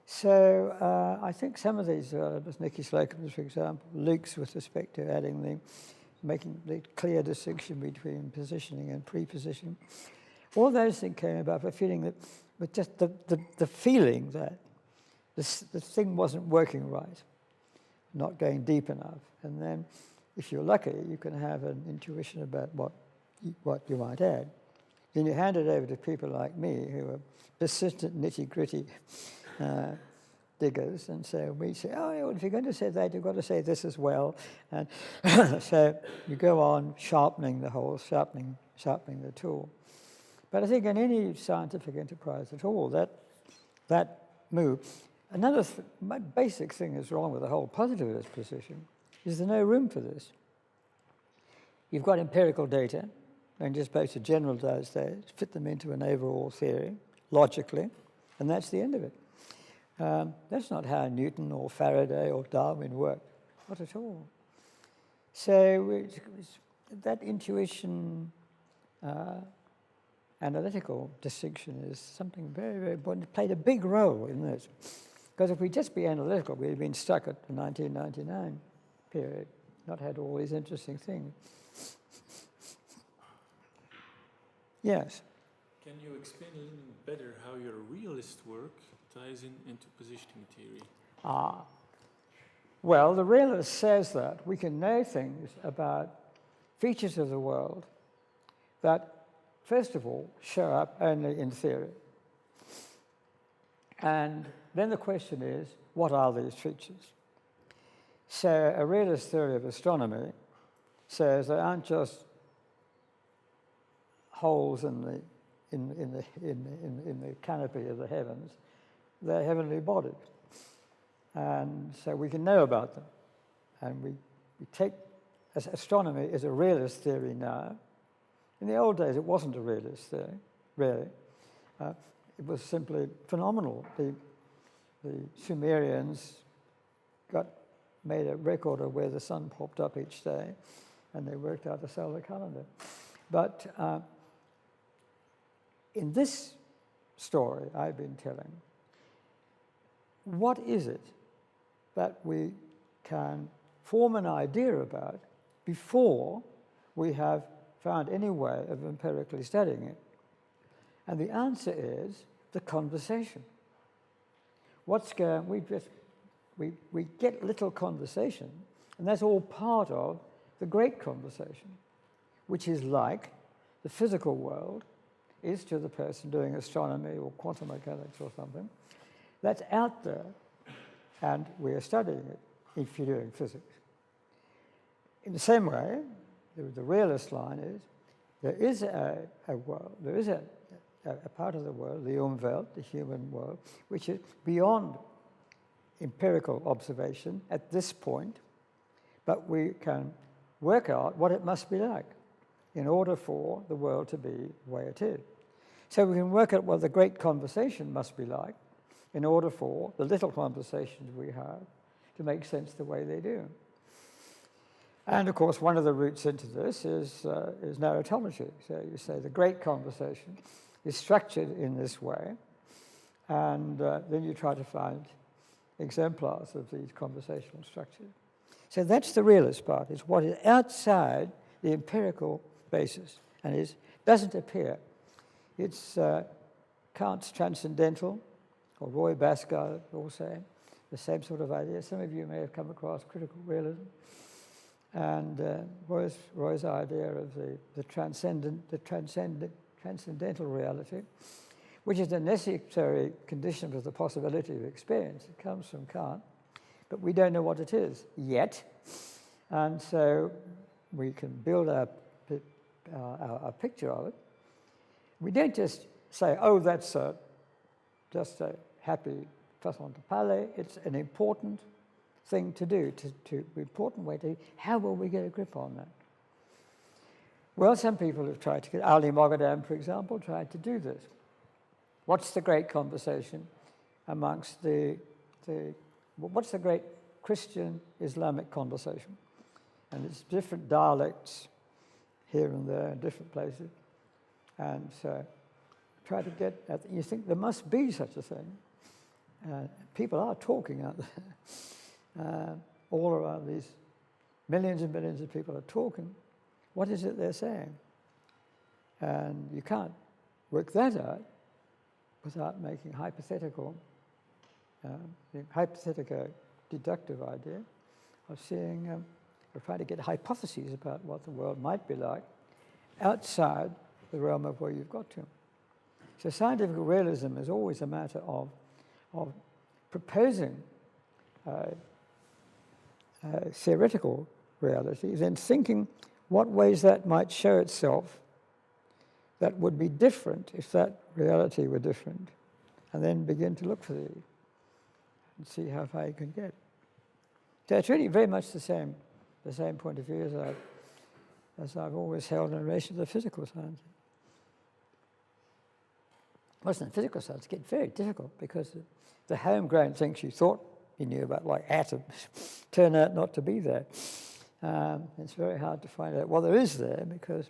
So I think some of these, Nicky Slocum's, for example, Luke's with respect to making the clear distinction between positioning and pre-positioning. All those things came about by feeling that, with just the feeling that the thing wasn't working right, not going deep enough. And then, if you're lucky, you can have an intuition about what you might add. Then you hand it over to people like me, who are persistent, nitty-gritty diggers, and so we say, oh, well, if you're going to say that, you've got to say this as well. And so you go on sharpening the tool. But I think in any scientific enterprise at all, that move. Another basic thing is wrong with the whole positivist position is there's no room for this. You've got empirical data, and you're supposed to generalize those, fit them into an overall theory, logically, and that's the end of it. That's not how Newton or Faraday or Darwin worked, not at all. So that intuition, analytical distinction is something very, very important. It played a big role in this. Because if we'd just be analytical, we'd have been stuck at the 1999 period, not had all these interesting things. Yes? Can you explain a little better how your realist work ties into positioning theory? Well, the realist says that we can know things about features of the world that, first of all, show up only in theory. And then the question is, what are these features? So a realist theory of astronomy says there aren't just holes in the in the canopy of the heavens, they're heavenly bodies. And so we can know about them. And we take, as astronomy is a realist theory now. In the old days, it wasn't a realist theory, really. It was simply phenomenal. The Sumerians made a record of where the sun popped up each day, and they worked out a solar calendar. But in this story I've been telling, what is it that we can form an idea about before we have found any way of empirically studying it? And the answer is the conversation. We get little conversation, and that's all part of the great conversation, which is like the physical world is to the person doing astronomy or quantum mechanics or something. That's out there, and we are studying it if you're doing physics. In the same way, the realist line is there is a world, there is a part of the world, the Umwelt, the human world, which is beyond empirical observation at this point, but we can work out what it must be like in order for the world to be the way it is. So we can work out what the great conversation must be like in order for the little conversations we have to make sense the way they do. And of course, one of the routes into this is narratology. So you say the great conversation is structured in this way, and then you try to find exemplars of these conversational structures. So that's the realist part, is what is outside the empirical basis and doesn't appear. It's Kant's transcendental, or Roy Bhaskar will say, the same sort of idea. Some of you may have come across critical realism, and Roy's idea of the transcendental reality, which is a necessary condition of the possibility of experience. It comes from Kant, but we don't know what it is yet, and so we can build a picture of it. We don't just say, oh, that's just a happy façon de parler. It's an important thing to do, important way to, how will we get a grip on that? Well, some people have tried to get, Ali Moghadam, for example, tried to do this. What's the great conversation amongst what's the great Christian Islamic conversation? And it's different dialects here and there in different places. And so try to get at, you think there must be such a thing. People are talking out there. All around, these millions and millions of people are talking. What is it they're saying? And you can't work that out without making hypothetical deductive idea of seeing, or trying to get hypotheses about what the world might be like outside the realm of where you've got to. So scientific realism is always a matter of proposing theoretical reality, then thinking what ways that might show itself that would be different if that reality were different, and then begin to look for these and see how far you can get. So it's really very much the same point of view as I've always held in relation to the physical science. Listen, physical science get very difficult because the homegrown things you thought you knew about, like atoms, turn out not to be there. It's very hard to find out. Well, there is there because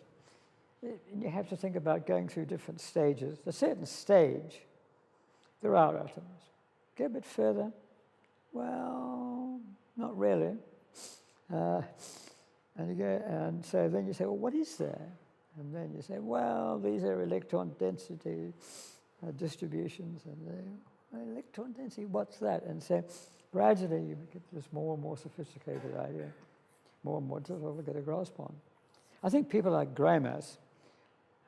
you have to think about going through different stages. At a certain stage, there are atoms. Go a bit further, well, not really. And so then you say, well, what is there? And then you say, well, these are electron density distributions, and electron density, what's that? And so gradually you get this more and more sophisticated idea, more and more difficult to get a grasp on. I think people like Gramas,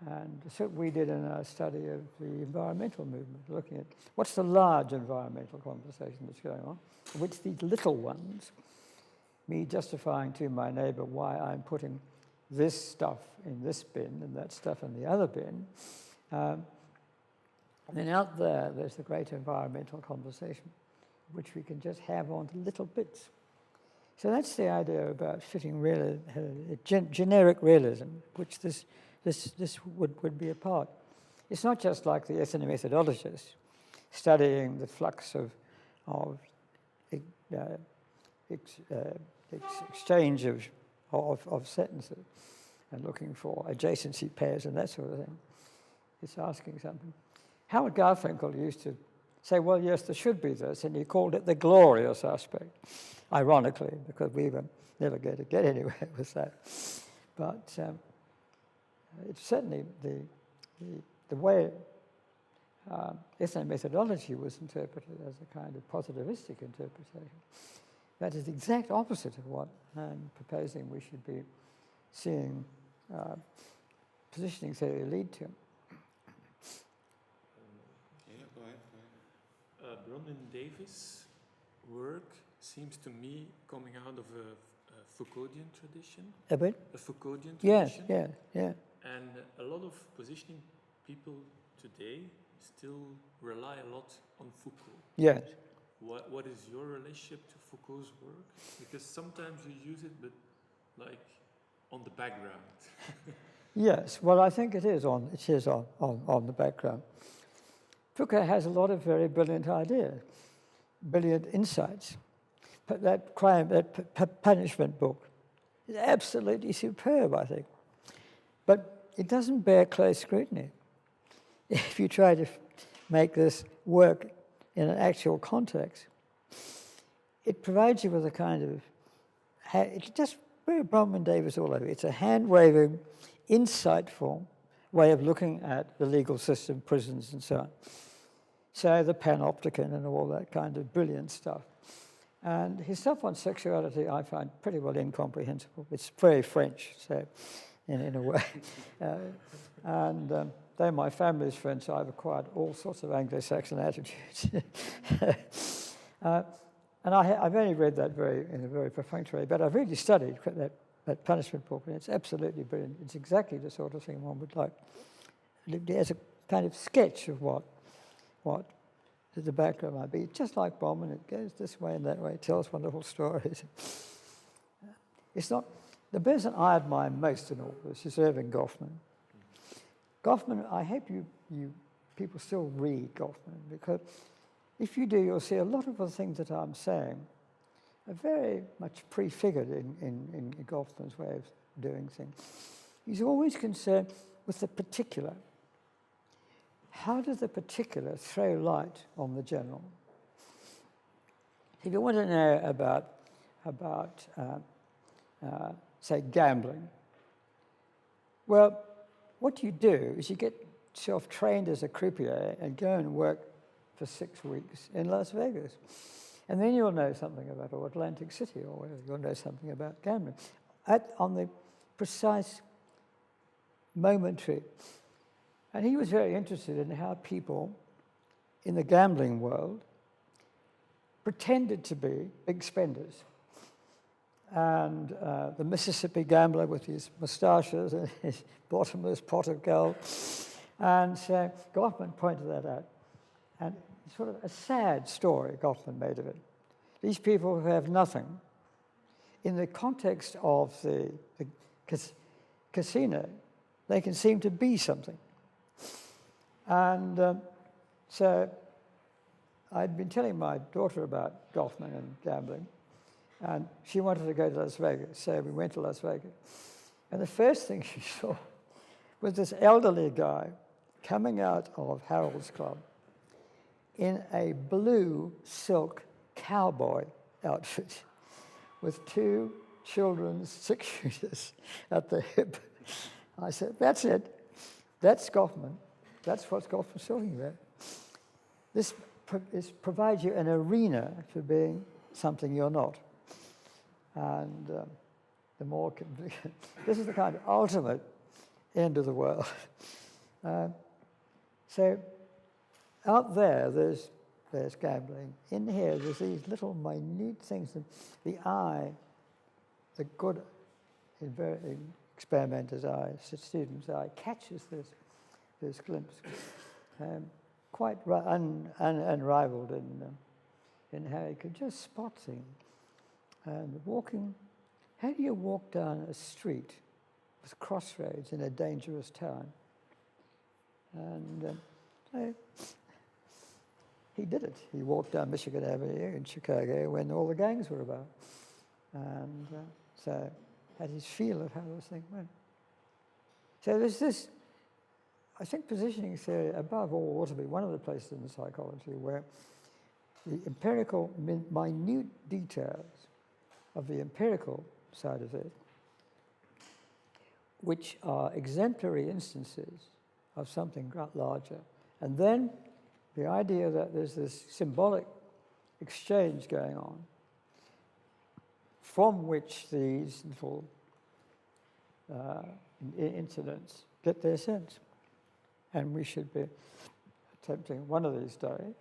and so we did in our study of the environmental movement, looking at what's the large environmental conversation that's going on, which these little ones, me justifying to my neighbor why I'm putting this stuff in this bin and that stuff in the other bin, And then out there, there's the great environmental conversation, which we can just have on little bits. So that's the idea about fitting generic realism, which this would be a part. It's not just like the ethnomethodologists studying the flux of exchange of sentences and looking for adjacency pairs and that sort of thing. It's asking something. Howard Garfinkel used to say, well, yes, there should be this, and he called it the glorious aspect, ironically, because we were never going to get anywhere with that. But it's certainly the way ethnomethodology was interpreted as a kind of positivistic interpretation. That is the exact opposite of what I'm proposing we should be seeing positioning theory lead to. Go ahead. Bronwyn Davis' work seems to me coming out of a Foucauldian tradition. A bit? A Foucauldian Yeah, tradition. yeah. And a lot of positioning people today still rely a lot on Foucault. Yes. What is your relationship to Foucault's work? Because sometimes you use it, but like on the background. Yes, well, I think it is on the background. Foucault has a lot of very brilliant ideas, brilliant insights. But that punishment book is absolutely superb, I think. But it doesn't bear close scrutiny. If you try to make this work in an actual context, it provides you with a kind of, it's just very Bronwyn Davis all over. It's a hand-waving, insightful way of looking at the legal system, prisons and so on. So the panopticon and all that kind of brilliant stuff. And his stuff on sexuality I find pretty well incomprehensible. It's very French, so in a way. Though my family's French, I've acquired all sorts of Anglo-Saxon attitudes. And I've only read that in a very perfunctory way, but I've really studied that punishment book, and it's absolutely brilliant. It's exactly the sort of thing one would like as a kind of sketch of what the background might be. It's just like Bauman, it goes this way and that way, it tells wonderful stories. It's not, the person I admire most in all this is Irving Goffman. Goffman, I hope you people still read Goffman, because if you do, you'll see a lot of the things that I'm saying are very much prefigured in Goffman's way of doing things. He's always concerned with the particular. How does the particular throw light on the general? If you want to know about say, gambling, well, what you do is you get yourself trained as a croupier and go and work for 6 weeks in Las Vegas. And then you'll know something about or Atlantic City or whatever. You'll know something about gambling. On the precise momentary. And he was very interested in how people in the gambling world pretended to be big spenders. And the Mississippi gambler with his mustaches and his bottomless pot of gold. And so Goffman pointed that out. And it's sort of a sad story Goffman made of it. These people who have nothing, in the context of the casino, they can seem to be something. And so I'd been telling my daughter about Goffman and gambling, and she wanted to go to Las Vegas, so we went to Las Vegas. And the first thing she saw was this elderly guy coming out of Harold's Club in a blue silk cowboy outfit with 2 children's 6-shooters at the hip. I said, that's it. That's Goffman. That's what Goffman's talking about. This provides you an arena for being something you're not. And the more this is the kind of ultimate end of the world. So out there, there's gambling. In here, there's these little minute things. The eye, the good experimenter's eye, student's eye, catches this glimpse. Quite unrivaled in how he could just spot things. And walking, how do you walk down a street with crossroads in a dangerous town? And he did it. He walked down Michigan Avenue in Chicago when all the gangs were about. And so had his feel of how this thing went. So there's this, I think positioning theory above all ought to be one of the places in psychology where the empirical, minute details of the empirical side of it, which are exemplary instances of something larger. And then the idea that there's this symbolic exchange going on from which these little incidents get their sense. And we should be attempting one of these days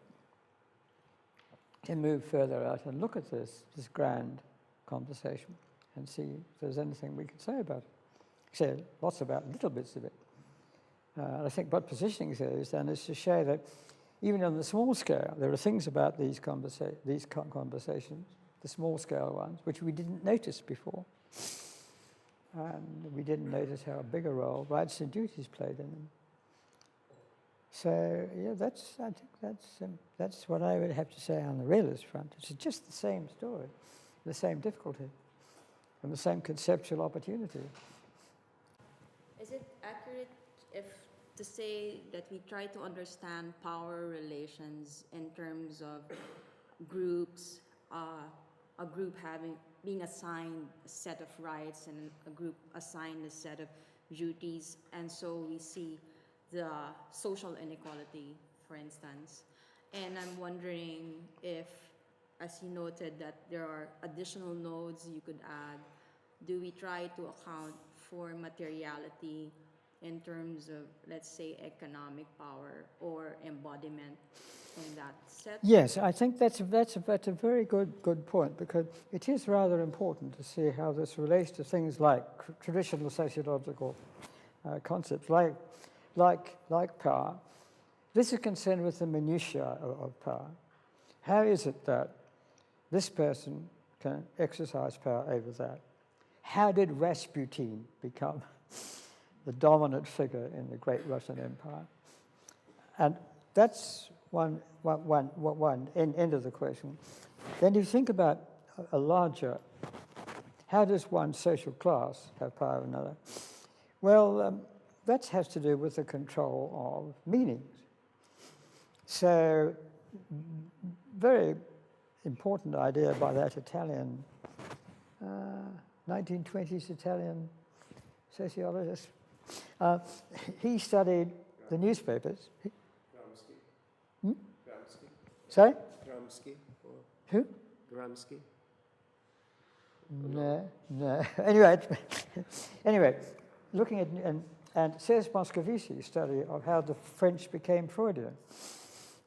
to move further out and look at this grand conversation and see if there's anything we can say about it. Say lots about little bits of it. I think what positioning theory has done is to show that even on the small scale, there are things about these conversations, the small scale ones, which we didn't notice before. And we didn't notice how big a role rights and duties played in them. So, yeah, I think that's what I would have to say on the realist front. It's just the same story, the same difficulty, and the same conceptual opportunity. Is it accurate if to say that we try to understand power relations in terms of groups, a group being assigned a set of rights and a group assigned a set of duties, and so we see the social inequality, for instance. And I'm wondering if, as you noted, that there are additional nodes you could add, do we try to account for materiality in terms of, let's say, economic power or embodiment in that set? Yes, I think that's a very good point, because it is rather important to see how this relates to things like traditional sociological concepts, like power. This is concerned with the minutiae of power. How is it that this person can exercise power over that? How did Rasputin become the dominant figure in the great Russian Empire? And that's one end of the question. Then you think about a larger, how does one social class have power over another? Well, that has to do with the control of meanings. So, very important idea by that Italian, 1920s Italian sociologist. He studied the newspapers. Gramsci. Sorry? Gramsci. Who? Gramsci. No. Anyway, looking at and Serge Moscovici's study of how the French became Freudian.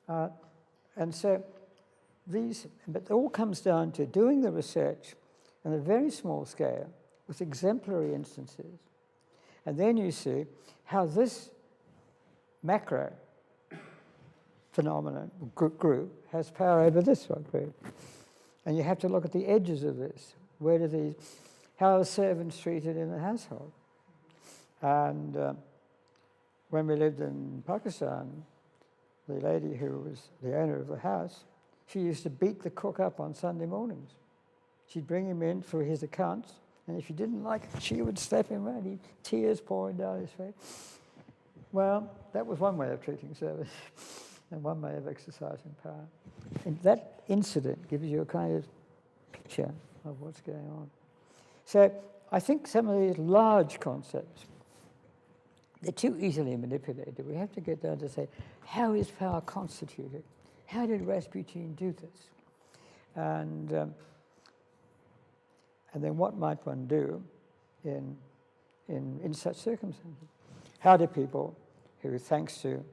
And so but it all comes down to doing the research on a very small scale with exemplary instances. And then you see how this macro phenomenon, group, has power over this one group. And you have to look at the edges of this. How are servants treated in the household? And when we lived in Pakistan, the lady who was the owner of the house, she used to beat the cook up on Sunday mornings. She'd bring him in for his accounts, and if he didn't like it, she would slap him around, tears pouring down his face. Well, that was one way of treating servants, and one way of exercising power. And that incident gives you a kind of picture of what's going on. So I think some of these large concepts, they're too easily manipulated. We have to get down to say, how is power constituted? How did Rasputin do this? And then what might one do in such circumstances? How do people who, thanks to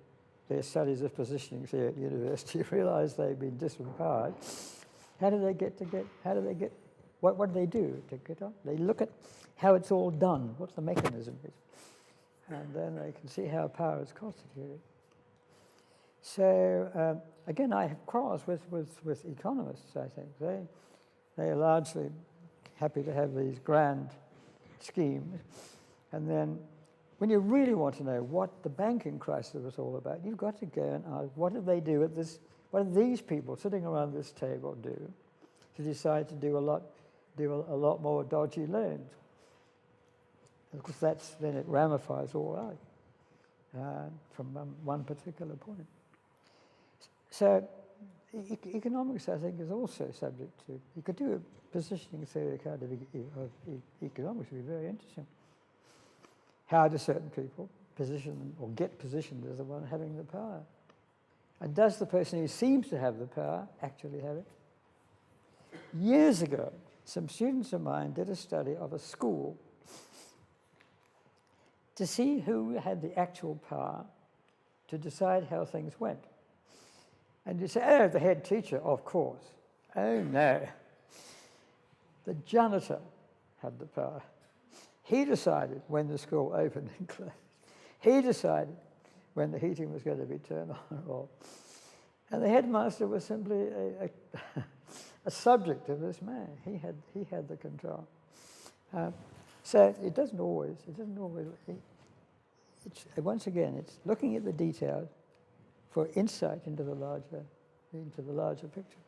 their studies of positioning theory at university, realize they've been disempowered? How do they what do they do to get on? They look at how it's all done, what the mechanism is. and then they can see how power is constituted. So again, I have quarrels with economists, I think. They are largely happy to have these grand schemes. And then when you really want to know what the banking crisis was all about, you've got to go and ask, what did they do at this, what did these people sitting around this table do to decide to do a lot more dodgy loans? And of course, then it ramifies all out from one particular point. So economics, I think, is also subject to, you could do a positioning theory kind of economics, would be very interesting. How do certain people position or get positioned as the one having the power? And does the person who seems to have the power actually have it? Years ago, some students of mine did a study of a school to see who had the actual power to decide how things went. And you say, oh, the head teacher, of course. Oh, no. The janitor had the power. He decided when the school opened and closed. He decided when the heating was going to be turned on or off. And the headmaster was simply a subject of this man. He had the control. So it doesn't always, once again, it's looking at the details for insight into the larger picture.